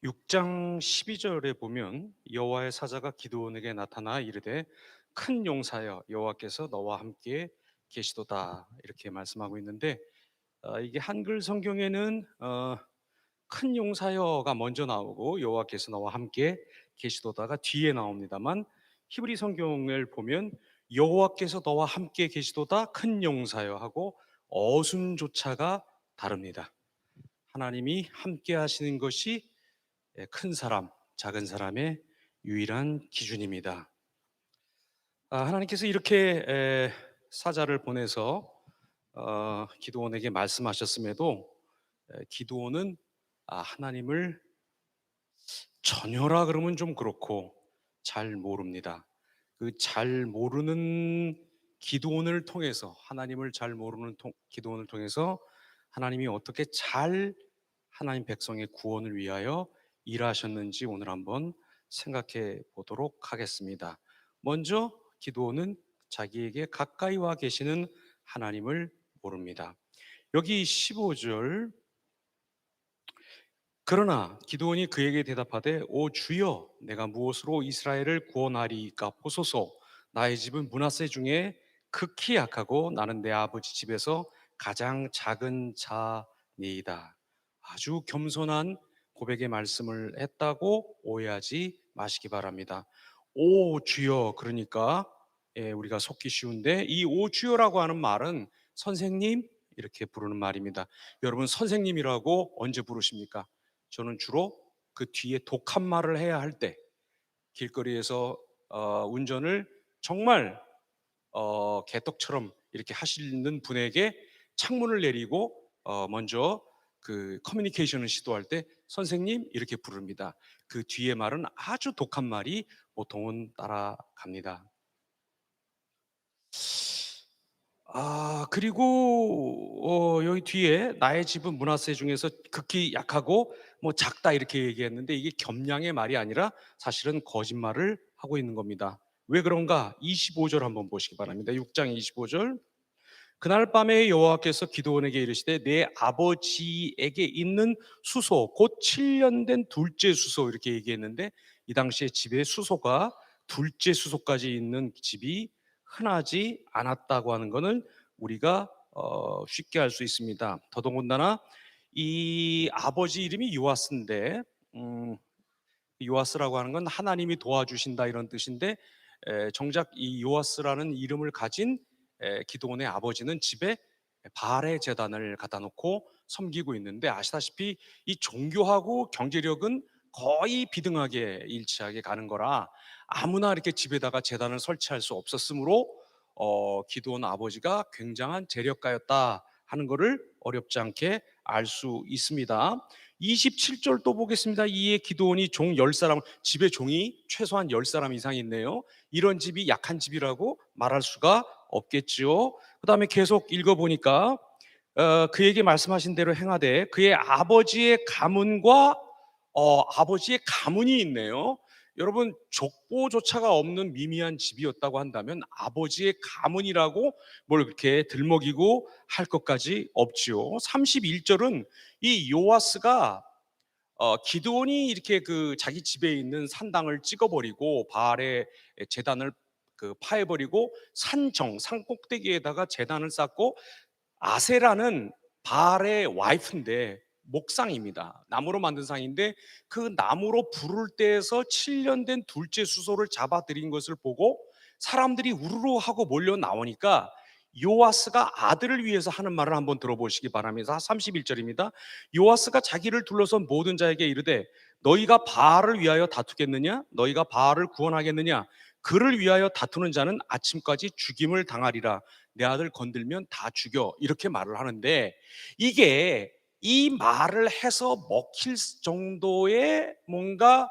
6장 12절에 보면 여호와의 사자가 기드온에게 나타나 이르되 큰 용사여 여호와께서 너와 함께 계시도다 이렇게 말씀하고 있는데 이게 한글 성경에는 큰 용사여가 먼저 나오고 여호와께서 너와 함께 계시도다가 뒤에 나옵니다만 히브리 성경을 보면 여호와께서 너와 함께 계시도다 큰 용사여 하고 어순조차가 다릅니다. 하나님이 함께 하시는 것이 큰 사람, 작은 사람의 유일한 기준입니다. 하나님께서 이렇게 사자를 보내서 기드온에게 말씀하셨음에도 기드온은 하나님을 전혀라 그러면 좀 그렇고 잘 모릅니다. 그 잘 모르는 기드온을 통해서 하나님을 잘 모르는 기드온을 통해서 하나님이 어떻게 잘 하나님 백성의 구원을 위하여 일하셨는지 오늘 한번 생각해 보도록 하겠습니다. 먼저 기드온은 자기에게 가까이 와 계시는 하나님을 모릅니다. 여기 15절 그러나 기드온이 그에게 대답하되 오 주여 내가 무엇으로 이스라엘을 구원하리까 보소서 나의 집은 므낫세 중에 극히 약하고 나는 내 아버지 집에서 가장 작은 자니이다. 아주 겸손한 고백의 말씀을 했다고 오해하지 마시기 바랍니다. 오 주여 그러니까 우리가 속기 쉬운데 이 오 주여라고 하는 말은 선생님 이렇게 부르는 말입니다. 여러분 선생님이라고 언제 부르십니까? 저는 주로 그 뒤에 독한 말을 해야 할 때 길거리에서 운전을 정말 개떡처럼 이렇게 하시는 분에게 창문을 내리고 먼저 그 커뮤니케이션을 시도할 때 선생님 이렇게 부릅니다. 그 뒤에 말은 아주 독한 말이 보통은 따라갑니다. 그리고 여기 뒤에 나의 집은 문화세 중에서 극히 약하고 뭐 작다 이렇게 얘기했는데 이게 겸양의 말이 아니라 사실은 거짓말을 하고 있는 겁니다. 왜 그런가? 25절 한번 보시기 바랍니다. 6장 25절. 그날 밤에 여호와께서 기드온에게 이르시되 내 아버지에게 있는 수소 곧 7년 된 둘째 수소 이렇게 얘기했는데 이 당시에 집에 수소가 둘째 수소까지 있는 집이 흔하지 않았다고 하는 것은 우리가 쉽게 알 수 있습니다. 더더군다나 이 아버지 이름이 요아스인데 요아스라고 하는 건 하나님이 도와주신다 이런 뜻인데 정작 이 요아스라는 이름을 가진 기드온의 아버지는 집에 바알의 제단을 갖다 놓고 섬기고 있는데 아시다시피 이 종교하고 경제력은 거의 비등하게 일치하게 가는 거라 아무나 이렇게 집에다가 제단을 설치할 수 없었으므로 기드온 아버지가 굉장한 재력가였다 하는 것을 어렵지 않게 알 수 있습니다. 27절 또 보겠습니다. 이에 기드온이 종 10사람, 집에 종이 최소한 10사람 이상 있네요. 이런 집이 약한 집이라고 말할 수가 없겠지요. 그 다음에 계속 읽어보니까 그에게 말씀하신 대로 행하되 그의 아버지의 가문과 아버지의 가문이 있네요. 여러분 족보조차가 없는 미미한 집이었다고 한다면 아버지의 가문이라고 뭘 그렇게 들먹이고 할 것까지 없지요. 31절은 이 요아스가 기드온이 이렇게 그 자기 집에 있는 산당을 찍어버리고 바알의 제단을 그 파해버리고 산 꼭대기에다가 제단을 쌓고 아세라는 바알의 와이프인데 목상입니다. 나무로 만든 상인데 그 나무로 불을 떼서 7년 된 둘째 수소를 잡아들인 것을 보고 사람들이 우르르 하고 몰려 나오니까 요아스가 아들을 위해서 하는 말을 한번 들어보시기 바랍니다. 31절입니다. 요아스가 자기를 둘러선 모든 자에게 이르되 너희가 바알을 위하여 다투겠느냐? 너희가 바알을 구원하겠느냐? 그를 위하여 다투는 자는 아침까지 죽임을 당하리라. 내 아들 건들면 다 죽여 이렇게 말을 하는데 이게 이 말을 해서 먹힐 정도의 뭔가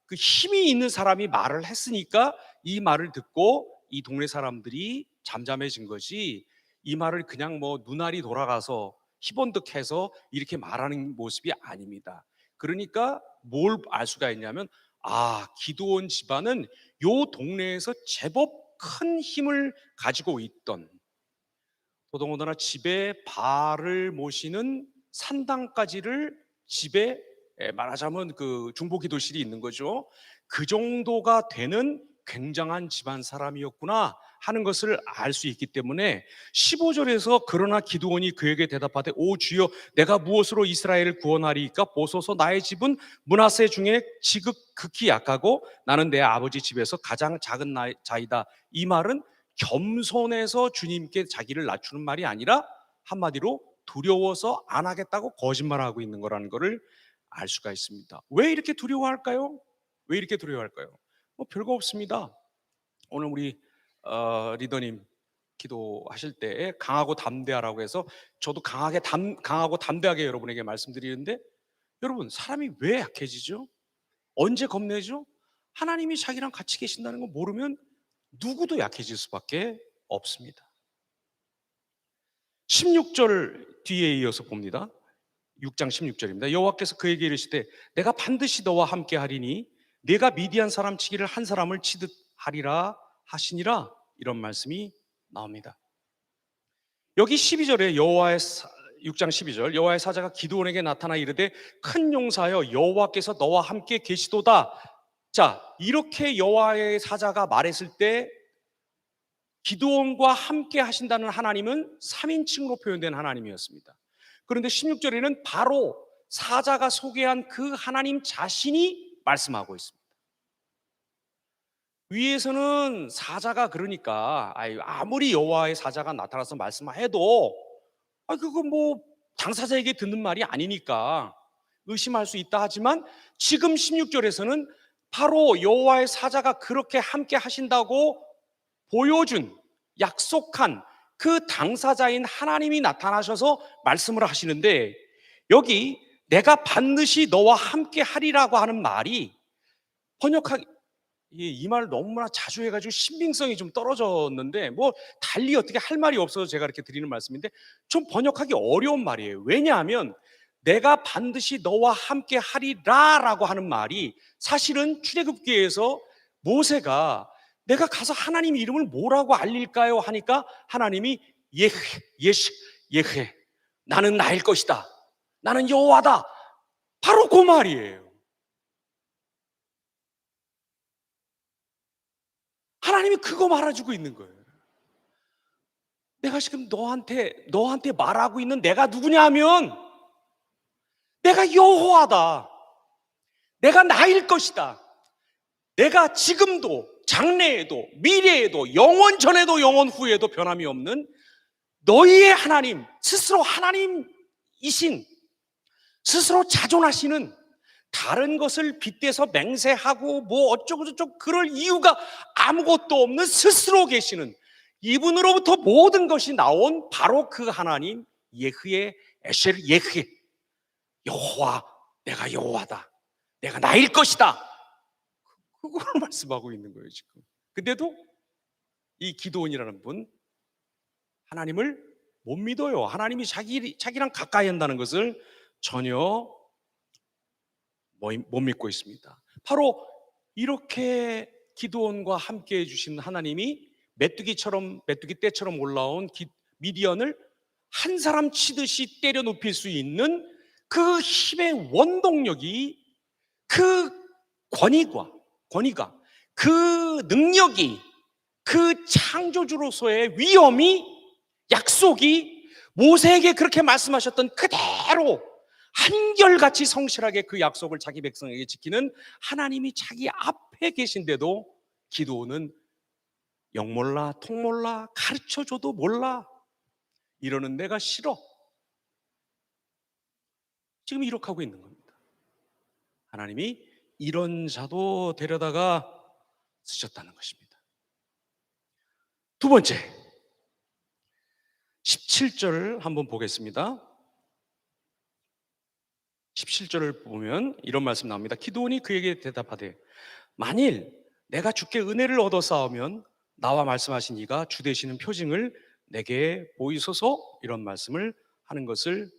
그 힘이 있는 사람이 말을 했으니까 이 말을 듣고 이 동네 사람들이 잠잠해진 것이 이 말을 그냥 뭐 눈알이 돌아가서 희번득해서 이렇게 말하는 모습이 아닙니다. 그러니까 뭘 알 수가 있냐면 기드온 집안은 요 동네에서 제법 큰 힘을 가지고 있던 더더군다나 집에 바알을 모시는 산당까지를 집에 말하자면 그 중보기도실이 있는 거죠. 그 정도가 되는 굉장한 집안 사람이었구나 하는 것을 알 수 있기 때문에 15절에서 그러나 기드온이 그에게 대답하되 오 주여 내가 무엇으로 이스라엘을 구원하리이까 보소서 나의 집은 므낫세 중에 극히 약하고 나는 내 아버지 집에서 가장 작은 자이다. 이 말은 겸손해서 주님께 자기를 낮추는 말이 아니라 한마디로 두려워서 안 하겠다고 거짓말하고 있는 거라는 것을 알 수가 있습니다. 왜 이렇게 두려워할까요? 왜 이렇게 두려워할까요? 뭐 별거 없습니다. 오늘 우리 리더님 기도하실 때 강하고 담대하라고 해서 저도 강하고 담대하게 여러분에게 말씀드리는데, 여러분 사람이 왜 약해지죠? 언제 겁내죠? 하나님이 자기랑 같이 계신다는 거 모르면 누구도 약해질 수밖에 없습니다. 16절 뒤에 이어서 봅니다. 6장 16절입니다. 여호와께서 그에게 이르시되 내가 반드시 너와 함께 하리니 네가 미디안 사람 치기를 한 사람을 치듯 하리라 하시니라. 이런 말씀이 나옵니다. 여기 12절에 6장 12절 여호와의 사자가 기드온에게 나타나 이르되 큰 용사여 여호와께서 너와 함께 계시도다. 자, 이렇게 여호와의 사자가 말했을 때 기드온과 함께 하신다는 하나님은 3인칭으로 표현된 하나님이었습니다. 그런데 16절에는 바로 사자가 소개한 그 하나님 자신이 말씀하고 있습니다. 위에서는 사자가 그러니까 아무리 여호와의 사자가 나타나서 말씀해도 그거 뭐 당사자에게 듣는 말이 아니니까 의심할 수 있다 하지만 지금 16절에서는 바로 여호와의 사자가 그렇게 함께 하신다고 보여준, 약속한 그 당사자인 하나님이 나타나셔서 말씀을 하시는데, 여기 내가 반드시 너와 함께 하리라고 하는 말이 번역하기 이 말 너무나 자주 해가지고 신빙성이 좀 떨어졌는데 뭐 달리 어떻게 할 말이 없어서 제가 이렇게 드리는 말씀인데 좀 번역하기 어려운 말이에요. 왜냐하면 내가 반드시 너와 함께 하리라 라고 하는 말이 사실은 출애굽기에서 모세가 내가 가서 하나님 이름을 뭐라고 알릴까요? 하니까 하나님이 예흐 나는 나일 것이다, 나는 여호와다, 바로 그 말이에요. 하나님이 그거 말해주고 있는 거예요. 내가 지금 너한테 말하고 있는 내가 누구냐 하면 내가 여호와다, 내가 나일 것이다, 내가 지금도 장래에도 미래에도 영원 전에도 영원 후에도 변함이 없는 너희의 하나님, 스스로 하나님이신, 스스로 자존하시는, 다른 것을 빗대서 맹세하고 뭐 어쩌고저쩌고 그럴 이유가 아무것도 없는 스스로 계시는 이분으로부터 모든 것이 나온 바로 그 하나님 예흐의 에셀 예흐, 여호와, 내가 여호와다, 내가 나일 것이다, 그걸 말씀하고 있는 거예요 지금. 근데도 이 기드온이라는 분 하나님을 못 믿어요. 하나님이 자기랑 가까이 한다는 것을 전혀 못 믿고 있습니다. 바로 이렇게 기드온과 함께 해주신 하나님이 메뚜기 떼처럼 올라온 미디언을 한 사람 치듯이 때려 눕힐 수 있는 그 힘의 원동력이, 그 권위가, 그 능력이, 그 창조주로서의 위엄이, 약속이 모세에게 그렇게 말씀하셨던 그대로 한결같이 성실하게 그 약속을 자기 백성에게 지키는 하나님이 자기 앞에 계신데도 기드온은 영 몰라 통 몰라 가르쳐줘도 몰라 이러는 내가 싫어, 지금 이렇게 하고 있는 겁니다. 하나님이 이런 자도 데려다가 쓰셨다는 것입니다. 두 번째 17절 한번 보겠습니다. 17절을 보면 이런 말씀 나옵니다. 기드온이 그에게 대답하되 만일 내가 주께 은혜를 얻어 싸우면 나와 말씀하신 이가 주 되시는 표징을 내게 보이소서, 이런 말씀을 하는 것을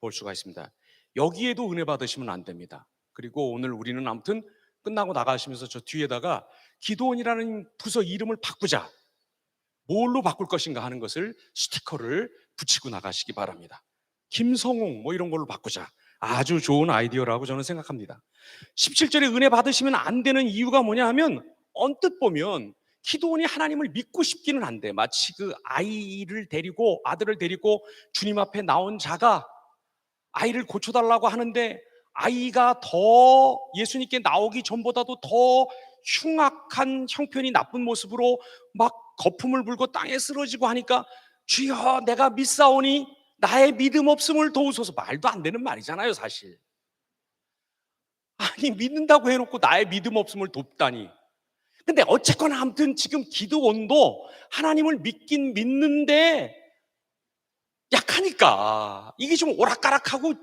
볼 수가 있습니다. 여기에도 은혜 받으시면 안 됩니다. 그리고 오늘 우리는 아무튼 끝나고 나가시면서 저 뒤에다가 기드온이라는 부서 이름을 바꾸자, 뭘로 바꿀 것인가 하는 것을 스티커를 붙이고 나가시기 바랍니다. 김성웅 뭐 이런 걸로 바꾸자, 아주 좋은 아이디어라고 저는 생각합니다. 17절에 은혜 받으시면 안 되는 이유가 뭐냐 하면, 언뜻 보면 기도원이 하나님을 믿고 싶기는 한데, 마치 그 아들을 데리고 주님 앞에 나온 자가 아이를 고쳐달라고 하는데, 아이가 더 예수님께 나오기 전보다도 더 흉악한 형편이 나쁜 모습으로 막 거품을 불고 땅에 쓰러지고 하니까, 주여 내가 믿사오니 나의 믿음 없음을 도우소서. 말도 안 되는 말이잖아요 사실. 아니, 믿는다고 해놓고 나의 믿음 없음을 돕다니. 근데 어쨌거나 아무튼 지금 기도원도 하나님을 믿긴 믿는데 약하니까, 이게 좀 오락가락하고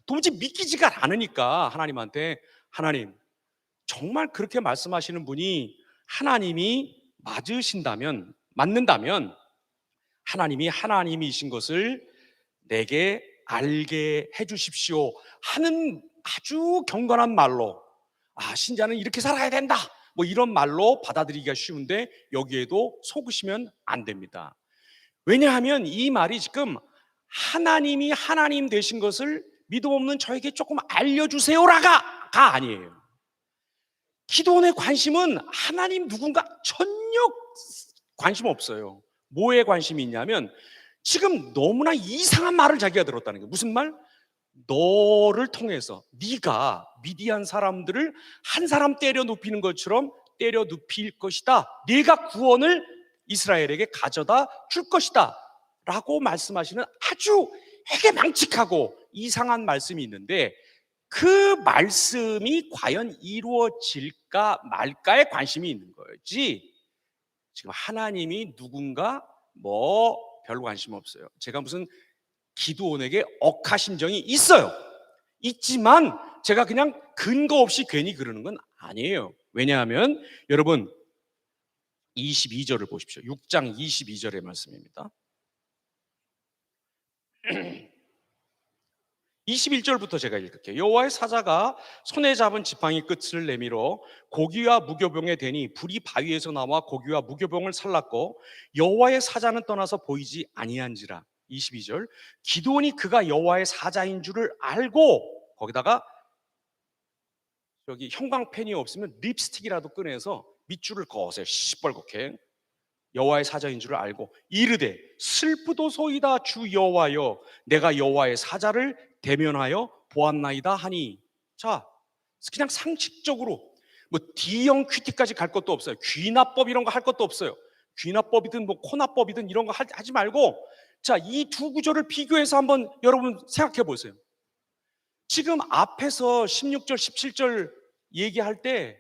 도무지 믿기지가 않으니까 하나님한테, 하나님 정말 그렇게 말씀하시는 분이 하나님이 맞는다면 하나님이 하나님이신 것을 내게 알게 해 주십시오 하는 아주 경건한 말로, 신자는 이렇게 살아야 된다, 뭐 이런 말로 받아들이기가 쉬운데, 여기에도 속으시면 안 됩니다. 왜냐하면 이 말이 지금 하나님이 하나님 되신 것을 믿음 없는 저에게 조금 알려주세요라가 아니에요. 기도원의 관심은 하나님 누군가 전혀 관심 없어요. 뭐에 관심이 있냐면, 지금 너무나 이상한 말을 자기가 들었다는 거예요. 무슨 말? 너를 통해서 네가 미디안 사람들을 한 사람 때려 눕히는 것처럼 때려 눕힐 것이다, 네가 구원을 이스라엘에게 가져다 줄 것이다 라고 말씀하시는 아주 되게 망측하고 이상한 말씀이 있는데, 그 말씀이 과연 이루어질까 말까에 관심이 있는 거지, 지금 하나님이 누군가 뭐 별로 관심 없어요. 제가 무슨 기도원에게 억하심정이 있어요. 있지만 제가 그냥 근거 없이 괜히 그러는 건 아니에요. 왜냐하면 여러분 22절을 보십시오. 6장 22절의 말씀입니다. 21절부터 제가 읽을게요. 여호와의 사자가 손에 잡은 지팡이 끝을 내밀어 고기와 무교병에 대니 불이 바위에서 나와 고기와 무교병을 살랐고 여호와의 사자는 떠나서 보이지 아니한지라. 22절, 기드온이 그가 여호와의 사자인 줄을 알고, 거기다가 여기 형광펜이 없으면 립스틱이라도 꺼내서 밑줄을 그으세요. 시뻘겋게. 여호와의 사자인 줄을 알고 이르되 슬프도소이다 주 여호와여, 내가 여호와의 사자를 대면하여 보았나이다 하니. 자, 그냥 상식적으로 뭐 D형 큐티까지 갈 것도 없어요. 귀납법 이런 거 할 것도 없어요. 귀납법이든 뭐 코납법이든 이런 거 하지 말고, 자, 이 두 구절을 비교해서 한번 여러분 생각해 보세요. 지금 앞에서 16절 17절 얘기할 때,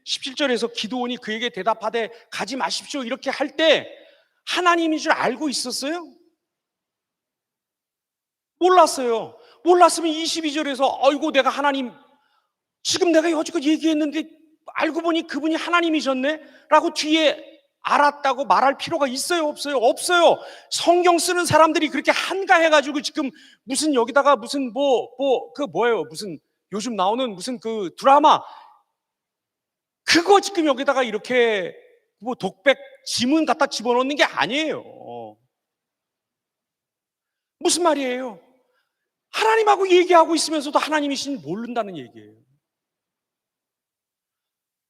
17절에서 기드온이 그에게 대답하되 가지 마십시오 이렇게 할 때 하나님인 줄 알고 있었어요? 몰랐어요. 몰랐으면 22절에서 아이고 내가 하나님, 지금 내가 여지껏 얘기했는데 알고 보니 그분이 하나님이셨네 라고 뒤에 알았다고 말할 필요가 있어요? 없어요? 없어요. 성경 쓰는 사람들이 그렇게 한가해가지고 지금 무슨 여기다가 무슨 뭐예요? 무슨 요즘 나오는 무슨 그 드라마 그거 지금 여기다가 이렇게 뭐 독백 지문 갖다 집어넣는 게 아니에요. 무슨 말이에요? 하나님하고 얘기하고 있으면서도 하나님이신 모른다는 얘기예요.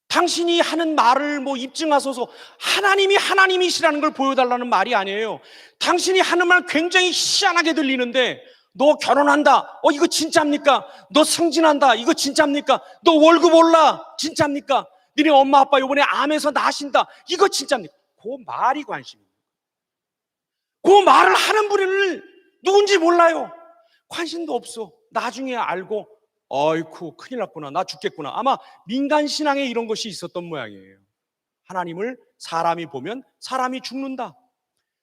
당신이 하는 말을 뭐 입증하소서, 하나님이 하나님이시라는 걸 보여달라는 말이 아니에요. 당신이 하는 말 굉장히 희한하게 들리는데, 너 결혼한다, 이거 진짜입니까? 너 승진한다, 이거 진짜입니까? 너 월급 올라, 진짜입니까? 너네 엄마 아빠 이번에 암에서 나신다, 이거 진짜입니까? 그 말이 관심이에요. 그 말을 하는 분을 누군지 몰라요. 관심도 없어. 나중에 알고 어이쿠 큰일 났구나, 나 죽겠구나. 아마 민간 신앙에 이런 것이 있었던 모양이에요. 하나님을 사람이 보면 사람이 죽는다.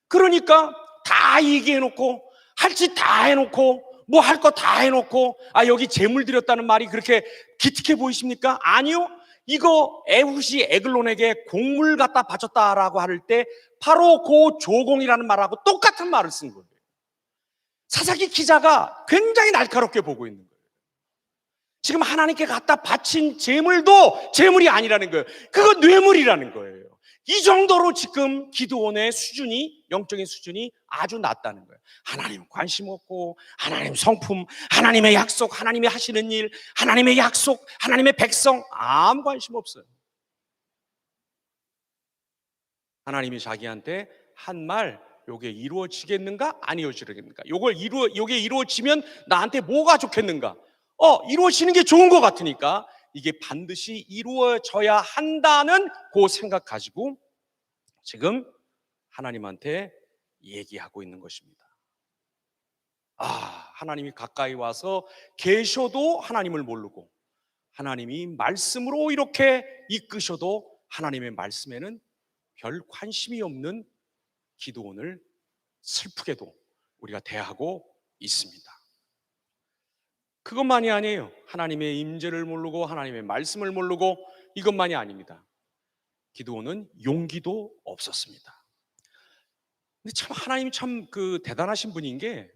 그러니까 다 얘기해놓고 할 짓 다 해놓고 뭐 할 거 다 해놓고, 여기 재물 드렸다는 말이 그렇게 기특해 보이십니까? 아니요. 이거 에훗이 에글론에게 곡물 갖다 바쳤다라고 할 때 바로 그 조공이라는 말하고 똑같은 말을 쓴 거예요. 사사기 기자가 굉장히 날카롭게 보고 있는 거예요. 지금 하나님께 갖다 바친 재물도 재물이 아니라는 거예요. 그거 뇌물이라는 거예요. 이 정도로 지금 기드온의 수준이, 영적인 수준이 아주 낮다는 거예요. 하나님 관심 없고, 하나님 성품, 하나님의 약속, 하나님이 하시는 일, 하나님의 약속, 하나님의 백성 아무 관심 없어요. 하나님이 자기한테 한 말, 요게 이루어지겠는가? 안 이루어지겠는가? 요게 이루어지면 나한테 뭐가 좋겠는가? 이루어지는 게 좋은 것 같으니까 이게 반드시 이루어져야 한다는 그 생각 가지고 지금 하나님한테 얘기하고 있는 것입니다. 하나님이 가까이 와서 계셔도 하나님을 모르고, 하나님이 말씀으로 이렇게 이끄셔도 하나님의 말씀에는 별 관심이 없는 기드온을 슬프게도 우리가 대하고 있습니다. 그것만이 아니에요. 하나님의 임재를 모르고 하나님의 말씀을 모르고 이것만이 아닙니다. 기드온은 용기도 없었습니다. 근데 참 하나님이 참 대단하신 분인 게,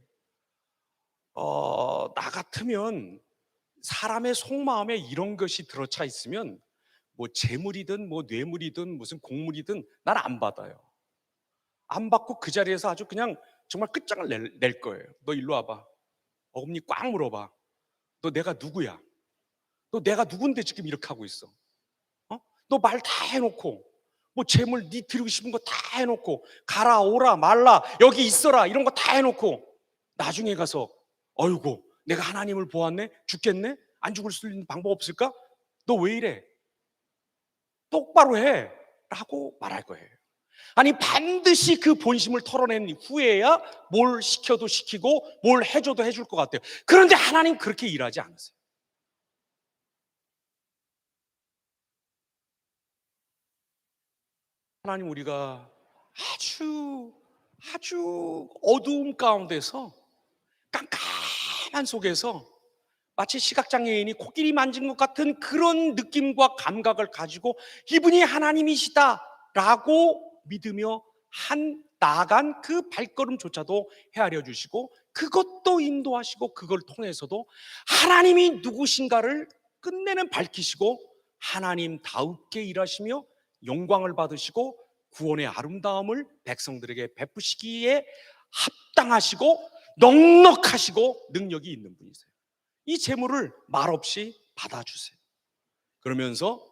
나 같으면 사람의 속마음에 이런 것이 들어차 있으면 뭐 재물이든 뭐 뇌물이든 무슨 곡물이든 난 안 받아요. 안 받고 그 자리에서 아주 그냥 정말 끝장을 낼 거예요. 너 일로 와봐. 어금니 꽉 물어봐. 너 내가 누구야? 너 내가 누군데 지금 이렇게 하고 있어? 너 말 다 해놓고, 뭐 재물 네 드리고 싶은 거 다 해놓고, 가라 오라 말라 여기 있어라 이런 거 다 해놓고, 나중에 가서 어이구 내가 하나님을 보았네? 죽겠네? 안 죽을 수 있는 방법 없을까? 너 왜 이래? 똑바로 해 라고 말할 거예요. 아니 반드시 그 본심을 털어낸 후에야 뭘 시켜도 시키고 뭘 해줘도 해줄 것 같아요. 그런데 하나님 그렇게 일하지 않으세요. 하나님 우리가 아주 어두움 가운데서, 깜깜한 속에서 마치 시각장애인이 코끼리 만진 것 같은 그런 느낌과 감각을 가지고 이분이 하나님이시다라고 믿으며 나아간 그 발걸음조차도 헤아려 주시고, 그것도 인도하시고, 그걸 통해서도 하나님이 누구신가를 끝내는 밝히시고 하나님다우게 일하시며 영광을 받으시고 구원의 아름다움을 백성들에게 베푸시기에 합당하시고 넉넉하시고 능력이 있는 분이세요. 이 재물을 말없이 받아주세요. 그러면서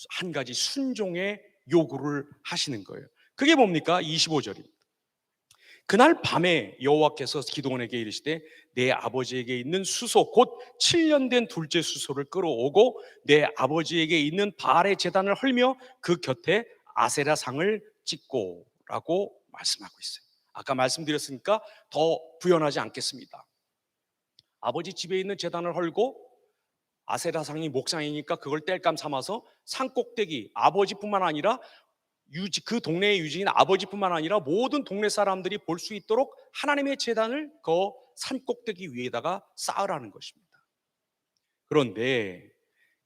한 가지 순종의 요구를 하시는 거예요. 그게 뭡니까? 25절입니다. 그날 밤에 여호와께서 기드온에게 이르시되 내 아버지에게 있는 수소 곧 7년 된 둘째 수소를 끌어오고 내 아버지에게 있는 바알의 제단을 헐며 그 곁에 아세라 상을 찍고 라고 말씀하고 있어요. 아까 말씀드렸으니까 더 부연하지 않겠습니다. 아버지 집에 있는 제단을 헐고, 아세라상이 목상이니까 그걸 땔감 삼아서 산꼭대기, 아버지뿐만 아니라 그 동네의 유지인 아버지뿐만 아니라 모든 동네 사람들이 볼 수 있도록 하나님의 제단을 그 산꼭대기 위에다가 쌓으라는 것입니다. 그런데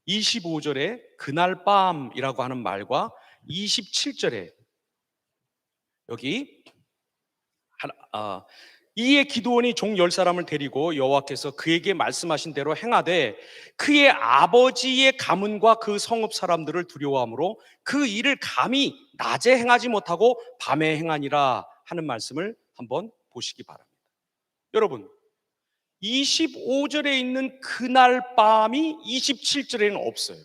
25절에 그날 밤이라고 하는 말과 27절에 여기 이에 기드온이 종 10사람을 데리고 여호와께서 그에게 말씀하신 대로 행하되 그의 아버지의 가문과 그 성읍 사람들을 두려워하므로 그 일을 감히 낮에 행하지 못하고 밤에 행하니라 하는 말씀을 한번 보시기 바랍니다. 여러분, 25절에 있는 그날 밤이 27절에는 없어요.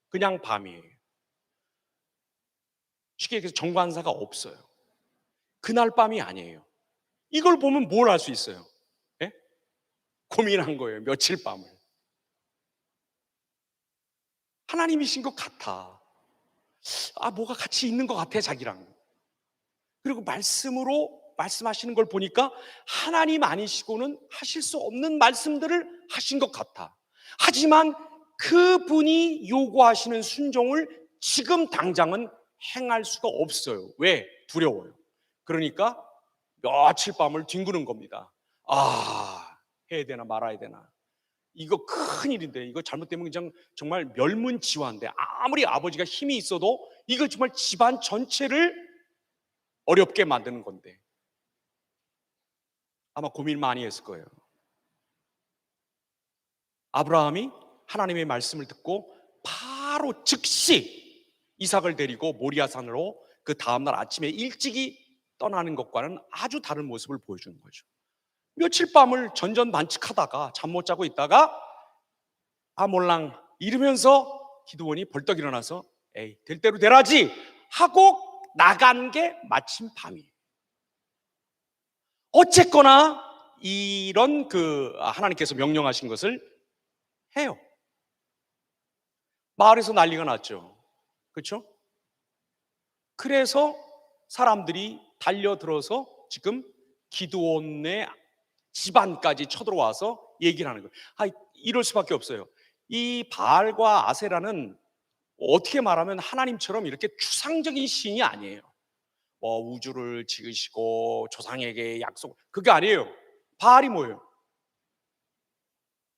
그냥 밤이에요. 쉽게 얘기해서 정관사가 없어요. 그날 밤이 아니에요. 이걸 보면 뭘 알 수 있어요? 예? 고민한 거예요. 며칠 밤을. 하나님이신 것 같아. 뭐가 같이 있는 것 같아, 자기랑. 그리고 말씀하시는 걸 보니까 하나님 아니시고는 하실 수 없는 말씀들을 하신 것 같아. 하지만 그분이 요구하시는 순종을 지금 당장은 행할 수가 없어요. 왜? 두려워요. 그러니까 며칠 밤을 뒹구는 겁니다. 해야 되나 말아야 되나. 이거 큰일인데, 이거 잘못되면 그냥 정말 멸문지화인데, 아무리 아버지가 힘이 있어도 이거 정말 집안 전체를 어렵게 만드는 건데, 아마 고민 많이 했을 거예요. 아브라함이 하나님의 말씀을 듣고 바로 즉시 이삭을 데리고 모리아산으로 그 다음날 아침에 일찍이 떠나는 것과는 아주 다른 모습을 보여주는 거죠. 며칠 밤을 전전반칙하다가 잠 못 자고 있다가 아몰랑 이러면서 기드온이 벌떡 일어나서 에이 될 대로 되라지 하고 나간 게 마침 밤이에요. 어쨌거나 이런 하나님께서 명령하신 것을 해요. 마을에서 난리가 났죠. 그렇죠? 그래서 사람들이 달려들어서 지금 기드온의 집안까지 쳐들어와서 얘기를 하는 거예요. 이럴 수밖에 없어요. 이 바알과 아세라는 어떻게 말하면 하나님처럼 이렇게 추상적인 신이 아니에요. 우주를 지으시고 조상에게 약속, 그게 아니에요. 바알이 뭐예요?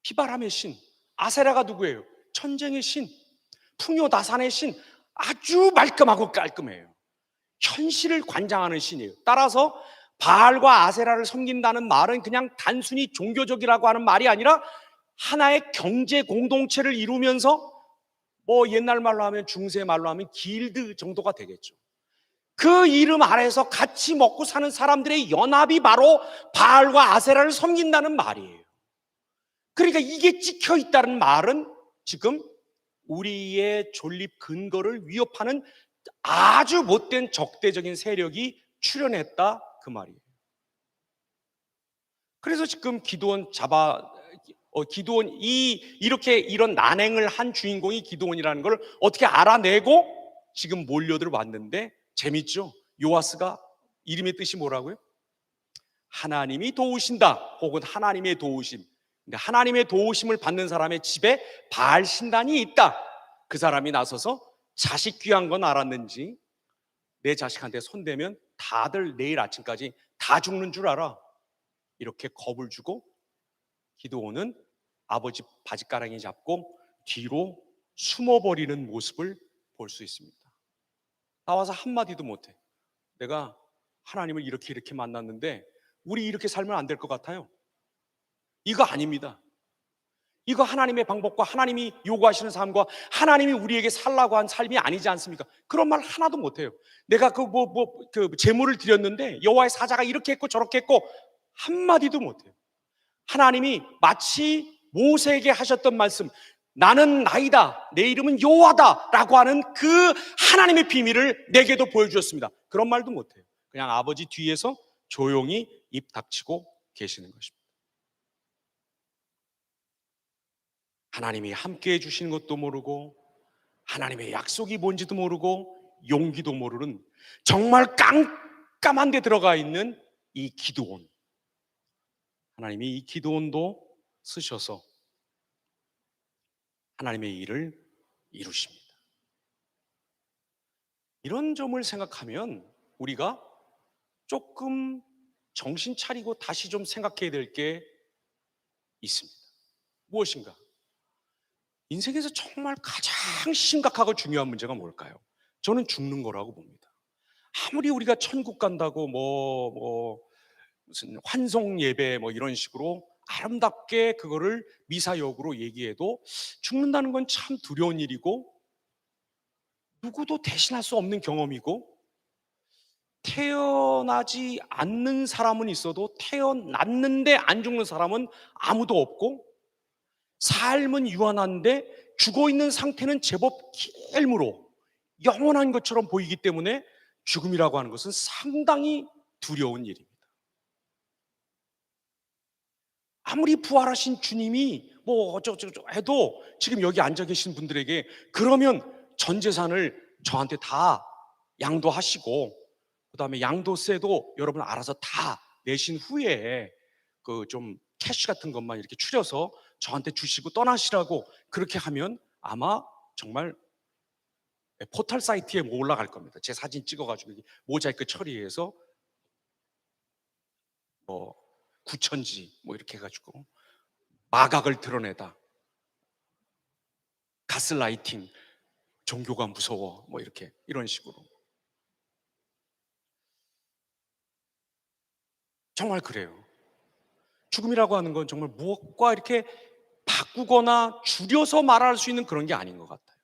비바람의 신. 아세라가 누구예요? 천쟁의 신, 풍요다산의 신. 아주 말끔하고 깔끔해요. 현실을 관장하는 신이에요. 따라서 바알과 아세라를 섬긴다는 말은 그냥 단순히 종교적이라고 하는 말이 아니라 하나의 경제 공동체를 이루면서 옛날 말로 하면 중세 말로 하면 길드 정도가 되겠죠. 그 이름 아래에서 같이 먹고 사는 사람들의 연합이 바로 바알과 아세라를 섬긴다는 말이에요. 그러니까 이게 찍혀 있다는 말은 지금 우리의 존립 근거를 위협하는 아주 못된 적대적인 세력이 출현했다, 그 말이에요. 그래서 지금 기드온이 이렇게 이런 난행을 한 주인공이 기드온이라는 걸 어떻게 알아내고 지금 몰려들 왔는데, 재밌죠? 요아스가 이름의 뜻이 뭐라고요? 하나님이 도우신다, 혹은 하나님의 도우심. 근데 하나님의 도우심을 받는 사람의 집에 바알 신단이 있다. 그 사람이 나서서 자식 귀한 건 알았는지 내 자식한테 손대면 다들 내일 아침까지 다 죽는 줄 알아. 이렇게 겁을 주고 기드온은 아버지 바지가랑이 잡고 뒤로 숨어버리는 모습을 볼 수 있습니다. 나와서 한마디도 못해. 내가 하나님을 이렇게 만났는데 우리 이렇게 살면 안 될 것 같아요. 이거 아닙니다. 이거 하나님의 방법과 하나님이 요구하시는 삶과 하나님이 우리에게 살라고 한 삶이 아니지 않습니까? 그런 말 하나도 못해요. 내가 제물을 드렸는데 여호와의 사자가 이렇게 했고 저렇게 했고 한마디도 못해요. 하나님이 마치 모세에게 하셨던 말씀, 나는 나이다, 내 이름은 여호와다 라고 하는 그 하나님의 비밀을 내게도 보여주셨습니다. 그런 말도 못해요. 그냥 아버지 뒤에서 조용히 입 닥치고 계시는 것입니다. 하나님이 함께 해주시는 것도 모르고 하나님의 약속이 뭔지도 모르고 용기도 모르는 정말 깜깜한 데 들어가 있는 이 기드온. 하나님이 이 기드온도 쓰셔서 하나님의 일을 이루십니다. 이런 점을 생각하면 우리가 조금 정신 차리고 다시 좀 생각해야 될 게 있습니다. 무엇인가? 인생에서 정말 가장 심각하고 중요한 문제가 뭘까요? 저는 죽는 거라고 봅니다. 아무리 우리가 천국 간다고 무슨 환송 예배 이런 식으로 아름답게 그거를 미사역으로 얘기해도 죽는다는 건 참 두려운 일이고 누구도 대신할 수 없는 경험이고, 태어나지 않는 사람은 있어도 태어났는데 안 죽는 사람은 아무도 없고, 삶은 유한한데 죽어있는 상태는 제법 길므로 영원한 것처럼 보이기 때문에 죽음이라고 하는 것은 상당히 두려운 일입니다. 아무리 부활하신 주님이 어쩌고저쩌고 해도 지금 여기 앉아 계신 분들에게 그러면 전 재산을 저한테 다 양도하시고 그 다음에 양도세도 여러분 알아서 다 내신 후에 좀 캐시 같은 것만 이렇게 추려서 저한테 주시고 떠나시라고 그렇게 하면 아마 정말 포털 사이트에 올라갈 겁니다. 제 사진 찍어가지고 모자이크 처리해서 구천지 이렇게 해가지고 마각을 드러내다, 가스라이팅, 종교가 무서워 이런 식으로. 정말 그래요. 죽음이라고 하는 건 정말 무엇과 이렇게 바꾸거나 줄여서 말할 수 있는 그런 게 아닌 것 같아요.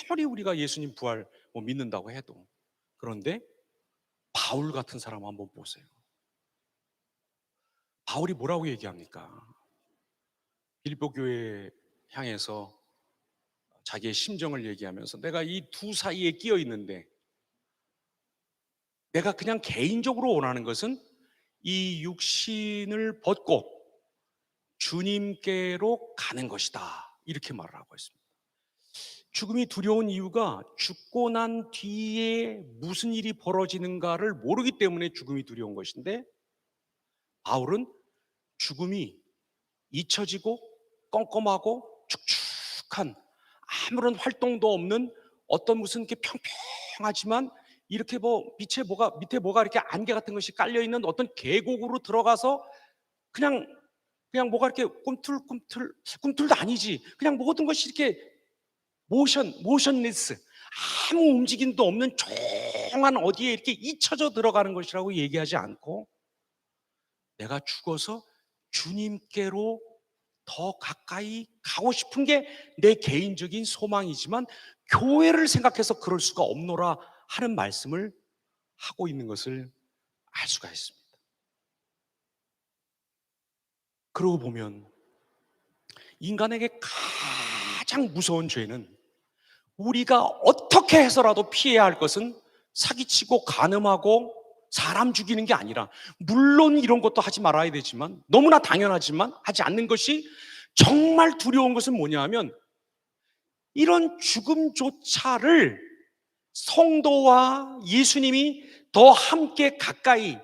아무리 우리가 예수님 부활 뭐 믿는다고 해도. 그런데 바울 같은 사람 한번 보세요. 바울이 뭐라고 얘기합니까? 빌보 교회 향해서 자기의 심정을 얘기하면서 내가 이 두 사이에 끼어 있는데 내가 그냥 개인적으로 원하는 것은 이 육신을 벗고 주님께로 가는 것이다. 이렇게 말을 하고 있습니다. 죽음이 두려운 이유가 죽고 난 뒤에 무슨 일이 벌어지는가를 모르기 때문에 죽음이 두려운 것인데, 바울은 죽음이 잊혀지고 껌껌하고 축축한 아무런 활동도 없는 어떤 무슨 이렇게 평평하지만 이렇게 뭐 밑에 뭐가 이렇게 안개 같은 것이 깔려 있는 어떤 계곡으로 들어가서 그냥 뭐가 이렇게 꿈틀도 아니지. 그냥 모든 것이 이렇게 모션리스, 아무 움직임도 없는 조용한 어디에 이렇게 잊혀져 들어가는 것이라고 얘기하지 않고, 내가 죽어서 주님께로 더 가까이 가고 싶은 게 내 개인적인 소망이지만 교회를 생각해서 그럴 수가 없노라 하는 말씀을 하고 있는 것을 알 수가 있습니다. 그러고 보면 인간에게 가장 무서운 죄는, 우리가 어떻게 해서라도 피해야 할 것은 사기치고 간음하고 사람 죽이는 게 아니라, 물론 이런 것도 하지 말아야 되지만 너무나 당연하지만 하지 않는 것이 정말 두려운 것은 뭐냐 하면, 이런 죽음조차를 성도와 예수님이 더 함께 가까이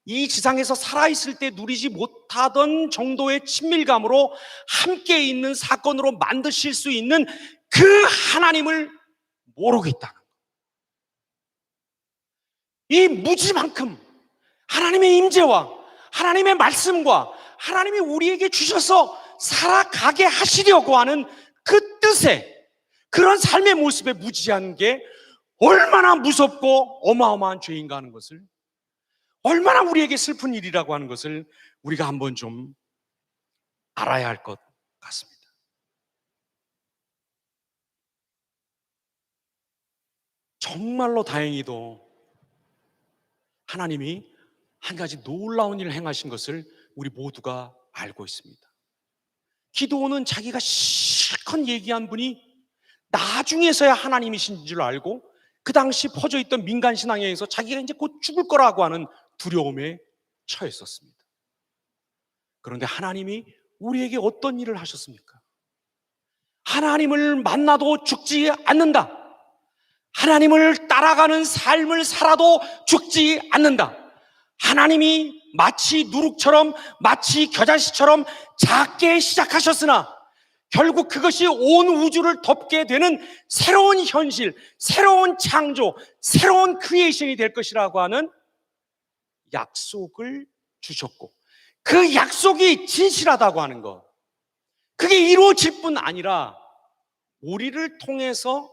이 지상에서 살아있을 때 누리지 못하던 정도의 친밀감으로 함께 있는 사건으로 만드실 수 있는 그 하나님을 모르고 있다는 것. 이 무지만큼 하나님의 임재와 하나님의 말씀과 하나님이 우리에게 주셔서 살아가게 하시려고 하는 그 뜻에, 그런 삶의 모습에 무지한 게 얼마나 무섭고 어마어마한 죄인가 하는 것을, 얼마나 우리에게 슬픈 일이라고 하는 것을 우리가 한번 좀 알아야 할 것 같습니다. 정말로 다행히도 하나님이 한 가지 놀라운 일을 행하신 것을 우리 모두가 알고 있습니다. 기도는 자기가 실컷 얘기한 분이 나중에서야 하나님이신 줄 알고, 그 당시 퍼져있던 민간신앙에 의해서 자기가 이제 곧 죽을 거라고 하는 두려움에 처했었습니다. 그런데 하나님이 우리에게 어떤 일을 하셨습니까? 하나님을 만나도 죽지 않는다. 하나님을 따라가는 삶을 살아도 죽지 않는다. 하나님이 마치 누룩처럼, 마치 겨자씨처럼 작게 시작하셨으나 결국 그것이 온 우주를 덮게 되는 새로운 현실, 새로운 창조, 새로운 크리에이션이 될 것이라고 하는 약속을 주셨고, 그 약속이 진실하다고 하는 것, 그게 이루어질 뿐 아니라 우리를 통해서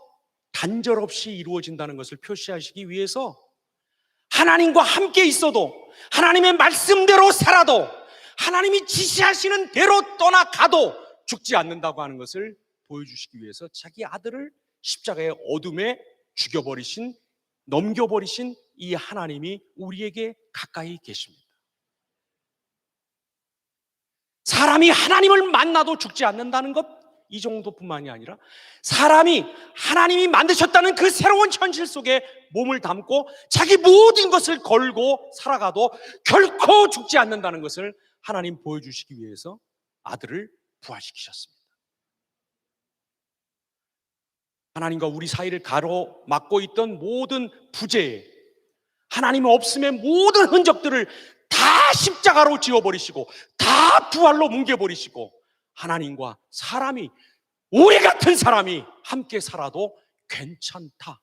단절없이 이루어진다는 것을 표시하시기 위해서, 하나님과 함께 있어도, 하나님의 말씀대로 살아도, 하나님이 지시하시는 대로 떠나가도 죽지 않는다고 하는 것을 보여주시기 위해서 자기 아들을 십자가의 어둠에 죽여버리신, 넘겨버리신 이 하나님이 우리에게 가까이 계십니다. 사람이 하나님을 만나도 죽지 않는다는 것, 이 정도뿐만이 아니라 사람이 하나님이 만드셨다는 그 새로운 현실 속에 몸을 담고 자기 모든 것을 걸고 살아가도 결코 죽지 않는다는 것을 하나님 보여주시기 위해서 아들을 부활시키셨습니다. 하나님과 우리 사이를 가로막고 있던 모든 부재에, 하나님 없음의 모든 흔적들을 다 십자가로 지워버리시고 다 부활로 뭉개버리시고, 하나님과 사람이, 우리 같은 사람이 함께 살아도 괜찮다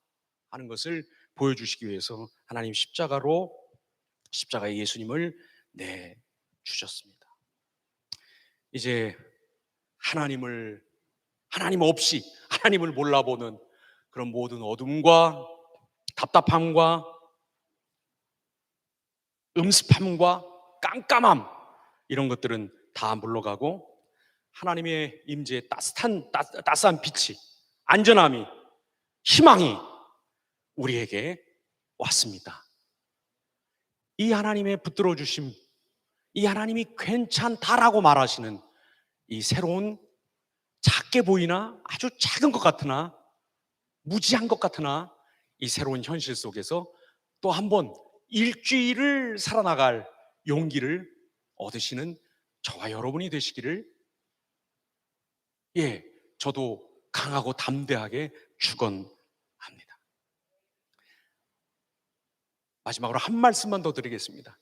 하는 것을 보여주시기 위해서 하나님 십자가의 예수님을 내주셨습니다. 이제 하나님 없이 하나님을 몰라보는 그런 모든 어둠과 답답함과 음습함과 깜깜함, 이런 것들은 다 물러가고 하나님의 임재의 따스한 빛이, 안전함이, 희망이 우리에게 왔습니다. 이 하나님의 붙들어 주심, 이 하나님이 괜찮다라고 말하시는 이 새로운, 작게 보이나 아주 작은 것 같으나 무지한 것 같으나 이 새로운 현실 속에서 또 한 번 일주일을 살아나갈 용기를 얻으시는 저와 여러분이 되시기를, 저도 강하고 담대하게 축원합니다. 마지막으로 한 말씀만 더 드리겠습니다.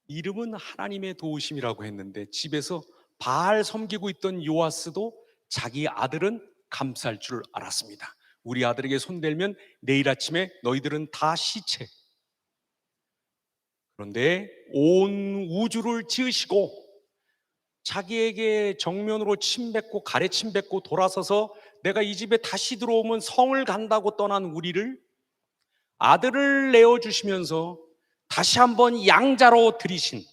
이름은 하나님의 도우심이라고 했는데 집에서 바알 섬기고 있던 요아스도 자기 아들은 감쌀 줄 알았습니다. 우리 아들에게 손댈면 내일 아침에 너희들은 다 시체. 그런데 온 우주를 지으시고 자기에게 정면으로 침뱉고 가래침 뱉고 돌아서서 내가 이 집에 다시 들어오면 성을 간다고 떠난 우리를 아들을 내어주시면서 다시 한번 양자로 들이신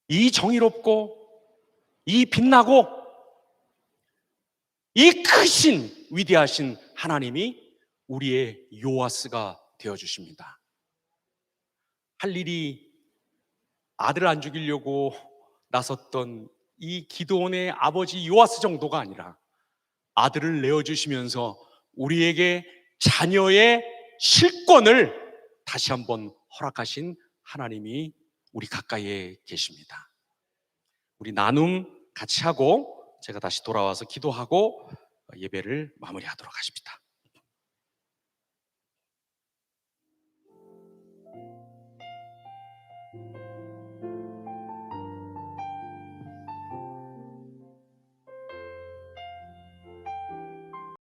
이 정의롭고 이 빛나고 이 크신 위대하신 하나님이 우리의 요아스가 되어주십니다. 할 일이 아들을 안 죽이려고 나섰던 이 기드온의 아버지 요아스 정도가 아니라 아들을 내어주시면서 우리에게 자녀의 실권을 다시 한번 허락하신 하나님이 우리 가까이에 계십니다. 우리 나눔 같이 하고 제가 다시 돌아와서 기도하고 예배를 마무리하도록 하십시다.